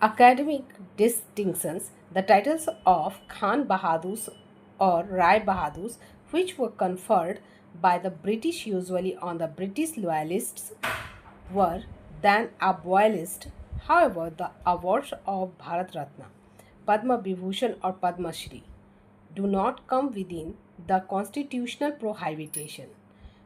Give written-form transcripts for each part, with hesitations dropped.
academic distinctions, the titles of Khan Bahadurs or Rai Bahadurs, which were conferred by the British usually on the British loyalists, were then abolished. However, the awards of Bharat Ratna, Padma Vibhushan or Padma Shri do not come within the constitutional prohibition.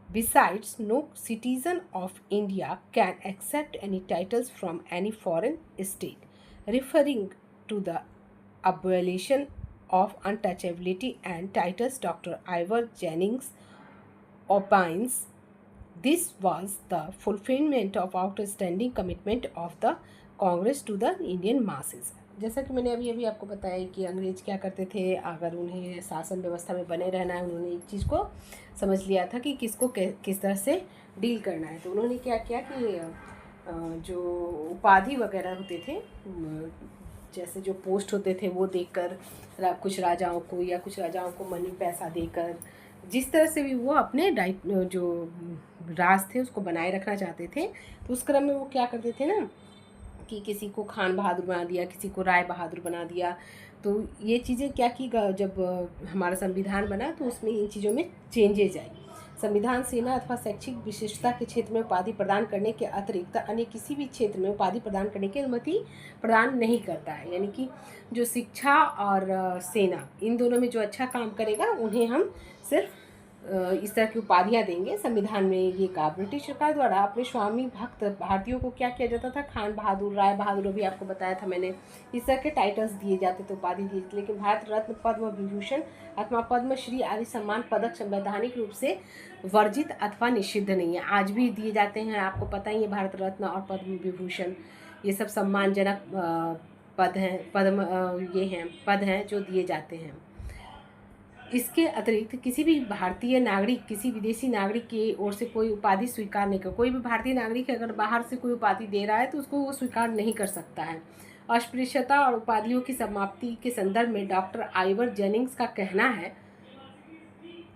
Besides, no citizen of India can accept any titles from any foreign state, referring to the abolition of untouchability and titles. Dr. Ivor Jennings opines this was the fulfillment of outstanding commitment of the Congress to the Indian masses. जैसा कि मैंने अभी अभी आपको बताया कि अंग्रेज क्या करते थे, अगर उन्हें शासन व्यवस्था में बने रहना है, उन्होंने एक चीज़ को समझ लिया था कि किसको किस तरह से डील करना है। तो उन्होंने क्या किया कि जो उपाधि वगैरह होते थे, जैसे जो पोस्ट होते थे वो देकर कुछ राजाओं को या कुछ राजाओं को मनी पैसा देकर, जिस तरह से भी वो अपने जो राज थे उसको बनाए रखना चाहते थे, तो उस क्रम में वो क्या करते थे ना कि किसी को खान बहादुर बना दिया, किसी को राय बहादुर बना दिया। तो ये चीज़ें क्या की, जब हमारा संविधान बना तो उसमें इन चीज़ों में चेंजेज आए। संविधान सेना अथवा शैक्षिक विशेषता के क्षेत्र में उपाधि प्रदान करने के अतिरिक्त अन्य किसी भी क्षेत्र में उपाधि प्रदान करने की अनुमति प्रदान नहीं करता है। यानी कि जो शिक्षा और सेना, इन दोनों में जो अच्छा काम करेगा उन्हें हम सिर्फ इस तरह की उपाधियाँ देंगे। संविधान में ये कहा। ब्रिटिश सरकार द्वारा अपने स्वामी भक्त भारतीयों को क्या किया जाता था, खान बहादुर, राय बहादुर, अभी आपको बताया था मैंने, इस तरह के टाइटल्स दिए जाते थे, उपाधि दी। लेकिन भारत रत्न, पद्म विभूषण अथवा पद्मश्री आदि सम्मान पदक संवैधानिक रूप से वर्जित अथवा निषिद्ध नहीं है। आज भी दिए जाते हैं, आपको पता ही है। भारत रत्न और पद्म विभूषण ये सब सम्मानजनक पद हैं जो दिए जाते हैं। इसके अतिरिक्त किसी भी भारतीय नागरिक किसी विदेशी नागरिक की ओर से कोई उपाधि स्वीकार नहीं कर, कोई भी भारतीय नागरिक अगर बाहर से कोई उपाधि दे रहा है तो उसको वो स्वीकार नहीं कर सकता है। अस्पृश्यता और उपाधियों की समाप्ति के संदर्भ में डॉक्टर आइवर जेनिंग्स का कहना है,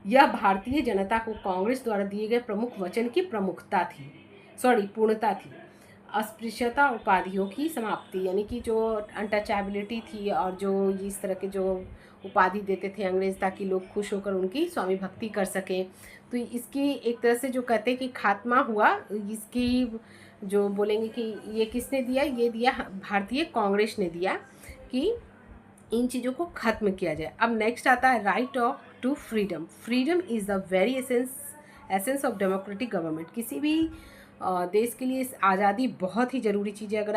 यह भारतीय जनता को कांग्रेस द्वारा दिए गए प्रमुख वचन की पूर्णता थी। अस्पृश्यता उपाधियों की समाप्ति, यानी कि जो अनटचेबिलिटी थी और जो इस तरह के जो उपाधि देते थे अंग्रेज, ताकि लोग खुश होकर उनकी स्वामी भक्ति कर सकें, तो इसकी एक तरह से जो कहते हैं कि खात्मा हुआ। इसकी जो बोलेंगे कि ये किसने दिया, ये दिया भारतीय कांग्रेस ने दिया कि इन चीज़ों को ख़त्म किया जाए। अब नेक्स्ट आता है right of to freedom. Freedom is the very essence of democratic government. किसी भी देश के लिए आज़ादी बहुत ही ज़रूरी चीज़ है। अगर